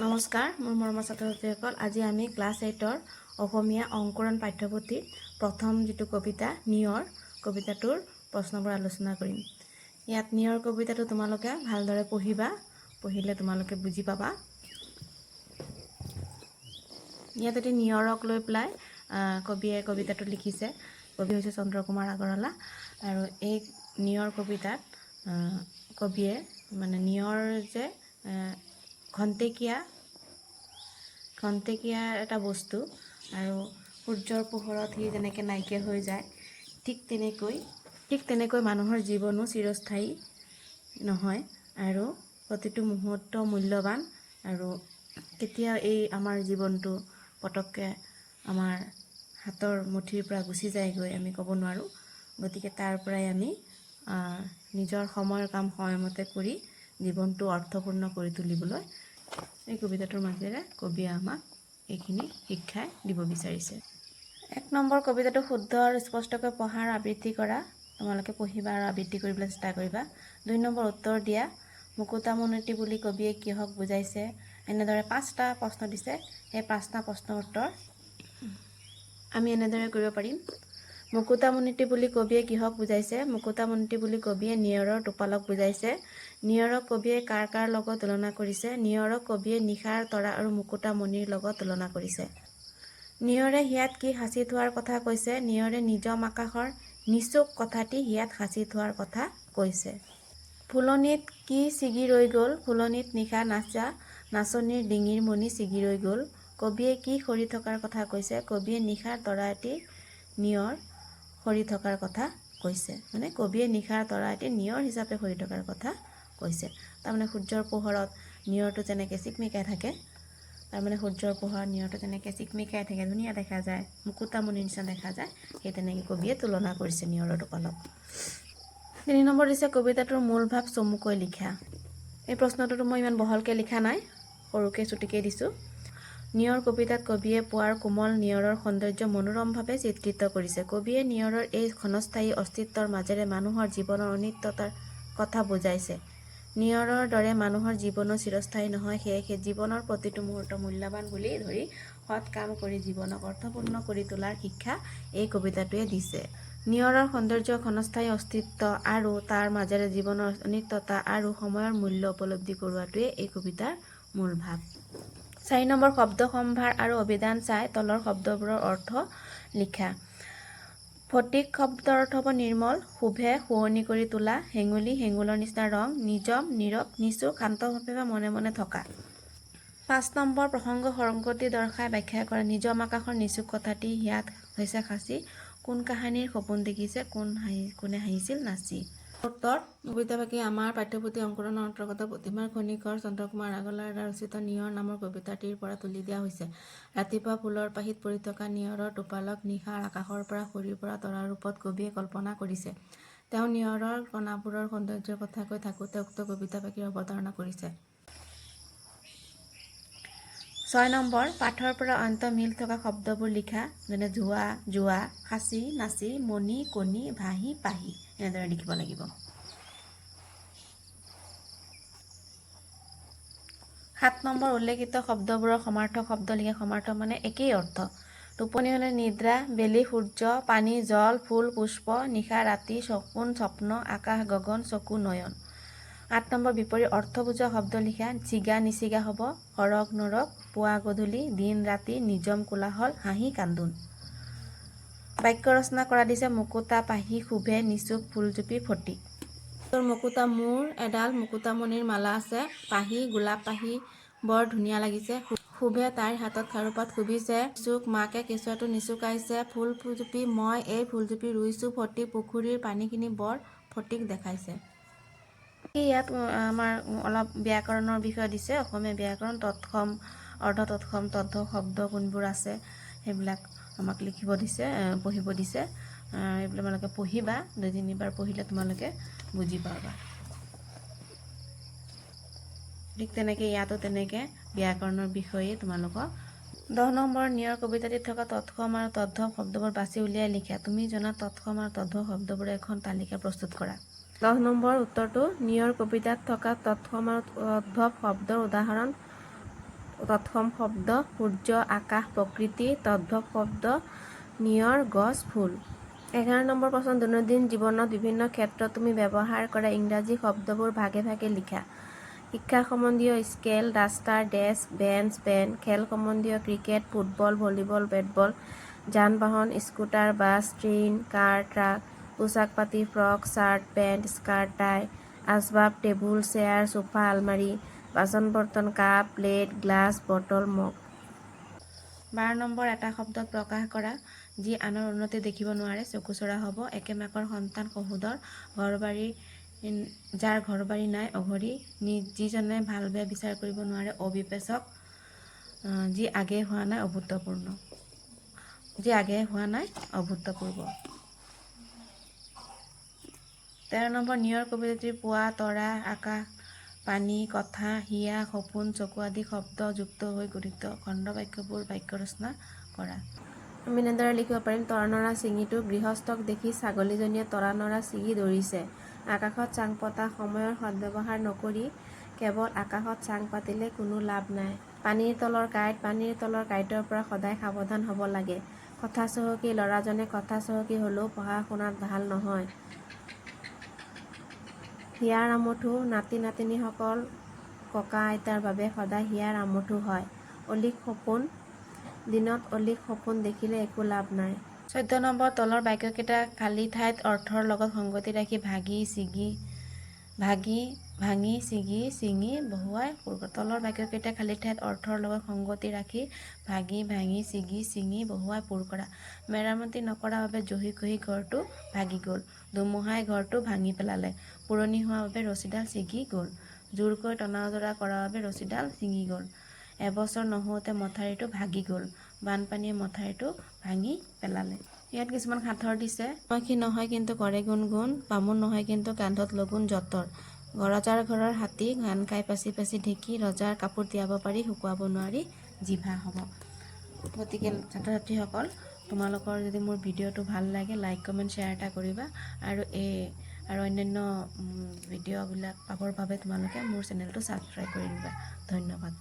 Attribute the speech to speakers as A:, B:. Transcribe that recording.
A: নমস্কাৰ, মোৰ মৰমৰ ছাত্ৰ-ছাত্ৰীসকল। আজি আমি ক্লাছ 8ৰ অসমীয়া অংকুৰণ পাঠ্যপুথিৰ প্ৰথম যিটো কবিতা নিয়ৰ কবিতাটোৰ প্ৰশ্নবোৰ আলোচনা কৰিম। ইয়াত নিয়ৰ কবিতাটো তোমালোকে ভালদৰে পঢ়িবা, পঢ়িলে তোমালোকে বুজি পাবা। ইয়াত এটি নিয়ৰক লৈ পেলাই কবিয়ে কবিতাটো লিখিছে। কবি হৈছে চন্দ্ৰকুমাৰ আগৰৱালা আৰু এই নিয়ৰ কবিতাত কবিয়ে নিয়ৰ যে খন্তেকীয়া এটা বস্তু আৰু সূৰ্যৰ পোহৰত সি যেনেকৈ নাইকিয়া হৈ যায়, ঠিক তেনেকৈ মানুহৰ জীৱনো চিৰস্থায়ী নহয় আৰু প্ৰতিটো মুহূৰ্ত মূল্যৱান আৰু কেতিয়া এই আমাৰ জীৱনটো পটককৈ আমাৰ হাতৰ মুঠিৰ পৰা গুচি যায়গৈ আমি ক'ব নোৱাৰোঁ। গতিকে তাৰ পৰাই আমি নিজৰ সময়ৰ কাম সময়মতে কৰি জীৱনটো অৰ্থপূৰ্ণ কৰি তুলিবলৈ এই কবিতাটোৰ মাজেৰে কবিয়ে আমাক এইখিনি শিক্ষাই দিব বিচাৰিছে। 1 নম্বৰ কবিতাটো শুদ্ধ আৰু স্পষ্টকৈ পঢ়া আৰু আবৃত্তি কৰা। তোমালোকে পঢ়িবা আৰু আবৃত্তি কৰিবলৈ চেষ্টা কৰিবা। 2 নম্বৰ উত্তৰ দিয়া। মুকুতামণিটি বুলি কবিয়ে কিহক বুজাইছে? এনেদৰে 5টা প্ৰশ্ন দিছে। সেই 5টা প্ৰশ্নৰ উত্তৰ আমি এনেদৰে কৰিব পাৰিম। মুকুতামণিটি বুলি কবিয়ে কিহক বুজাইছে? মুকুতামণিটি বুলি কবিয়ে নিয়ৰৰ টোপালক বুজাইছে। নিয়ৰক কবিয়ে কাৰ কাৰ লগত তুলনা কৰিছে? নিয়ৰক কবিয়ে নিশাৰ তৰা আৰু মুকুতামণিৰ লগত তুলনা কৰিছে। নিয়ৰে হিয়াত কি সাঁচি থোৱাৰ কথা কৈছে? নিয়ৰে নিজম আকাশৰ নিচুক কথাটি হিয়াত সাঁচি থোৱাৰ কথা কৈছে। ফুলনিত কি ছিগি ৰৈ গ'ল? ফুলনিত নিশা নাচা নাচনীৰ ডিঙিৰ মণি ছিগি ৰৈ গ'ল। কবিয়ে কি সৰি থকাৰ কথা কৈছে? কবিয়ে নিশাৰ তৰা এটি নিয়ৰ সৰি থকাৰ কথা কৈছে। কবিয়ে নিশাৰ তৰা এটি নিয়ৰ হিচাপে সৰি থকাৰ কথা কৈছে। তাৰমানে সূৰ্যৰ পোহৰত নিয়ৰটো যেনেকৈ চিকমিকাই থাকে, সূৰ্যৰ পোহৰত নিয়ৰটো যেনেকৈ চিকমিকাই থাকে, ধুনীয়া দেখা যায়, মুকুতামণিৰ নিচিনা দেখা যায়, সেই তেনেকৈ কবিয়ে তুলনা কৰিছে নিয়ৰৰ টোপালক। 3 নম্বৰ দিছে কবিতাটোৰ মূল ভাৱ চমুকৈ লিখা। এই প্ৰশ্নটোতো মই ইমান বহলকৈ লিখা নাই, সৰুকৈ চুটিকৈ দিছোঁ। নিয়ৰ কবিতাত কবিয়ে পুৱাৰ কোমল নিয়ৰৰ সৌন্দৰ্য মনোৰমভাৱে চিত্ৰিত কৰিছে। কবিয়ে নিয়ৰৰ এই ক্ষণস্থায়ী অস্তিত্বৰ মাজেৰে মানুহৰ জীৱনৰ অনিত্যতাৰ কথা বুজাইছে। নিয়ৰৰ দৰে মানুহৰ জীৱনো চিৰস্থায়ী নহয়, সেয়েহে জীৱনৰ প্ৰতিটো মুহূৰ্ত মূল্যৱান বুলি ধৰি সৎ কাম কৰি জীৱনক অৰ্থপূৰ্ণ কৰি তোলাৰ শিক্ষা এই কবিতাটোৱে দিছে। নিয়ৰৰ সৌন্দৰ্য, ক্ষণস্থায়ী অস্তিত্ব আৰু তাৰ মাজেৰে জীৱনৰ অনিত্যতা আৰু সময়ৰ মূল্য উপলব্ধি কৰোৱাটোৱে এই কবিতাৰ মূল ভাৱ। 4 নম্বৰ শব্দ সম্ভাৰ আৰু অভিধান চাই তলৰ শব্দবোৰৰ অৰ্থ লিখা। ফটিক শব্দৰ অৰ্থ হ'ব নিৰ্মল, শুভে শুৱনি কৰি তোলা, হেঙুলি হেঙুলৰ নিচিনা ৰং, নিজম নীৰৱ, নিচুক শান্তভাৱে বা মনে মনে থকা। 5 নম্বৰ প্ৰসংগ সংগতি দৰ্শাই ব্যাখ্যা কৰা। নিজম আকাশৰ নিচুক কথাটি হিয়াত হৈছে সাঁচি, কোন কাহানিৰ সপোন দেখিছে, কোনে হাঁহিছিল নাচি। উত্তৰ কবিতাফাঁকি আমাৰ পাঠ্যপুথি অংকুৰণৰ অন্তৰ্গত প্ৰতিমাৰ খনিকৰ চন্দ্ৰকুমাৰ আগৰৱালাৰ দ্বাৰা ৰচিত নিয়ৰ নামৰ কবিতাটিৰ পৰা তুলি দিয়া হৈছে। ৰাতিপুৱা ফুলৰ পাহিত পৰি থকা নিয়ৰৰ টোপালক নিশাৰ আকাশৰ পৰা সৰি পৰা তৰাৰ ৰূপত কবিয়ে কল্পনা কৰিছে। তেওঁ নিয়ৰৰ কণাবোৰৰ সৌন্দৰ্যৰ কথা কৈ থাকোঁতে উক্ত কবিতাফাঁকিৰ অৱতাৰণা কৰিছে। 6 নম্বৰ পাঠৰ পৰা অন্ত মিল থকা শব্দবোৰ লিখা। যেনে ধোৱা, জোৱা, সাঁচি, নাচি, মণি, কণী, ভাহি, পাহি, এনেদৰে লিখিব লাগিব। 7 নম্বৰ উল্লেখিত শব্দবোৰৰ সমাৰ্থক শব্দ লিখা। সমাৰ্থক মানে একেই অৰ্থ। টোপনি হ'লে নিদ্ৰা, বেলি সূৰ্য, পানী জল, ফুল পুষ্প, নিশা ৰাতি, সপোন স্বপ্ন, আকাশ গগন, চকু নয়ন। 8 নম্বৰ বিপৰীত অৰ্থ বুজোৱা শব্দ লিখা। ছিগা নিছিগা হ'ব, সৰগ নৰগ, পুৱা গধূলি, দিন ৰাতি, নিজম কোলাহল, হাঁহি কান্দোন। বাক্য ৰচনা কৰা দিছে। মুকুতা পাহি শুভে নিচুক ফুলজুপি ফটিক। মুকুতা মোৰ এডাল মুকুতামণিৰ মালা আছে, পাহি গোলাপ পাহি বৰ ধুনীয়া লাগিছে, শুভে তাইৰ হাতত খাৰুপাত শোভিছে, নিচুক মাকে কেঁচুৱাটো নিচুকাইছে, ফুলজুপি মই এই ফুলজুপি ৰুইছোঁ, ফটিক পুখুৰীৰ পানীখিনি বৰ ফটিক দেখাইছে। ইয়াত আমাৰ অলপ ব্যাকৰণৰ বিষয় দিছে। অসমীয়া ব্যাকৰণ, তৎসম, অৰ্ধ তৎসম, তদ্ধ শব্দ কোনবোৰ আছে সেইবিলাক আমাক লিখিব দিছে, পঢ়িব দিছে। এইবিলাক তোমালোকে পঢ়িবা, 2-3 বাৰ পঢ়িলে তোমালোকে বুজি পাবা। ঠিক তেনেকৈ ইয়াতো তেনেকৈ ব্যাকৰণৰ বিষয়ে তোমালোকক। 10 নম্বৰ নিয়ৰ কবিতাটিত থকা তৎসম আৰু তদ্ধ শব্দবোৰ বাছি উলিয়াই লিখা। তুমি জনা তৎসম আৰু তদ্ধ শব্দবোৰৰ এখন তালিকা প্ৰস্তুত কৰা। 10 নম্বৰ উত্তৰটো নিয়ৰ কবিতাত থকা তৎসম আৰু তদ্ভৱ শব্দৰ তৎসম শব্দ সূৰ্য আকাশ প্ৰকৃতি তদ্ভৱ শব্দ নিয়ৰ গছ ফুল। 11 নম্বৰ প্ৰশ্ন, দৈনন্দিন জীৱনত বিভিন্ন ক্ষেত্ৰত তুমি ব্যৱহাৰ কৰা ইংৰাজী শব্দবোৰ ভাগে ভাগে লিখা। শিক্ষা সম্বন্ধীয় scale, duster, desk, bench, pen. খেল সম্বন্ধীয় ক্ৰিকেট, ফুটবল, ভলীবল, বেটবল। যান বাহন scooter, bus, train, car, truck. পোচাক পাতি frock, shirt, pant, skirt, tie. আচবাব টেবুল, চেয়াৰ, সোফা, আলমাৰি। বাচন বৰ্তন cup, plate, glass, bottle, mug. 12 number, এটা শব্দত প্ৰকাশ কৰা যি আনৰ উন্নতি দেখিব নোৱাৰে, চকুচৰা হ'ব। একে মাকৰ সন্তান সহোদৰ, যাৰ ঘৰ বাৰী নাই, অঘৰী। যিজনে ভাল বেয়া বিচাৰ কৰিব নোৱাৰে, অবিবেচক। যি আগে হোৱা নাই, অভূতপূৰ্ব। 13 নম্বৰ, নিয়ৰ কবিতাটিৰ পুৱা, তৰা, আকাশ, পানী, কথা, হিয়া, সপোন, চকু আদি শব্দ যুক্ত হৈ গঠিত খণ্ড বাক্যবোৰ বাক্য ৰচনা কৰা। আমি এনেদৰে লিখিব পাৰিম। তৰা নৰা ছিঙিটো, গৃহস্থক দেখি ছাগলীজনীয়ে তৰা নৰা ছিঙি দৌৰিছে। আকাশত চাং পতা, সময়ৰ সদ্ব্যৱহাৰ নকৰি কেৱল আকাশত চাং পাতিলে কোনো লাভ নাই। পানীৰ তলৰ কাঁইট, পানীৰ তলৰ কাঁইটৰ পৰা সদায় সাৱধান হ'ব লাগে। কথা চহকী, ল'ৰাজনে কথা চহকী হ'লেও পঢ়া শুনাত ভাল নহয়। হিয়াৰ আমঠু, নাতি নাতিনীসকল ককা আইতাৰ বাবে সদায় হিয়াৰ আমঠু হয়। অলিক সপোন, দিনত অলিক সপোন দেখিলে একো লাভ নাই। 14 নম্বৰ, তলৰ বাক্যকেইটা খালী ঠাইত অৰ্থৰ লগত সংগতি ৰাখি ভাঙি ছিগি ছিঙি বহুৱাই পূৰ কৰা। তলৰ বাক্যকেইটা খালী ঠাইত অৰ্থৰ লগত সংগতি ৰাখি ভাঙি ছিগি ছিঙি বহুৱাই পূৰ কৰা। মেৰামতি নকৰা বাবে জহি খহি ঘৰটো ভাগি গ'ল। ধুমুহাই ঘৰটো ভাঙি পেলালে। পুৰণি হোৱা বাবে ৰছীডাল ছিগি গ'ল। জোৰকৈ টনা ওজৰা কৰাৰ বাবে ৰছীডাল ছিঙি গ'ল। এবছৰ নহওঁতে মথাউৰিটো ভাগি গ'ল। বানপানীয়ে মথাউৰিটো ভাঙি পেলালে। ইয়াত কিছুমান সাঁথৰ দিছে। মইষী নহয় কিন্তু কৰে গুণগুণ, বামুণ নহয় কিন্তু কান্ধত লগুণ যঁতৰ। ৰজাৰ ঘৰৰ হাতী, ধান খাই পাচি পাচি ঢেঁকী। ৰজাৰ কাপোৰ তিয়াব পাৰি, শুকুৱাব নোৱাৰি, জিভা হ'ব। গতিকে ছাত্ৰ ছাত্ৰীসকল, তোমালোকৰ যদি মোৰ ভিডিঅ'টো ভাল লাগে, লাইক কমেণ্ট শ্বেয়াৰ এটা কৰিবা। আৰু অন্যান্য ভিডিঅ'বিলাক পাবৰ বাবে তোমালোকে মোৰ চেনেলটো ছাবস্ক্ৰাইব কৰি দিবা। ধন্যবাদ।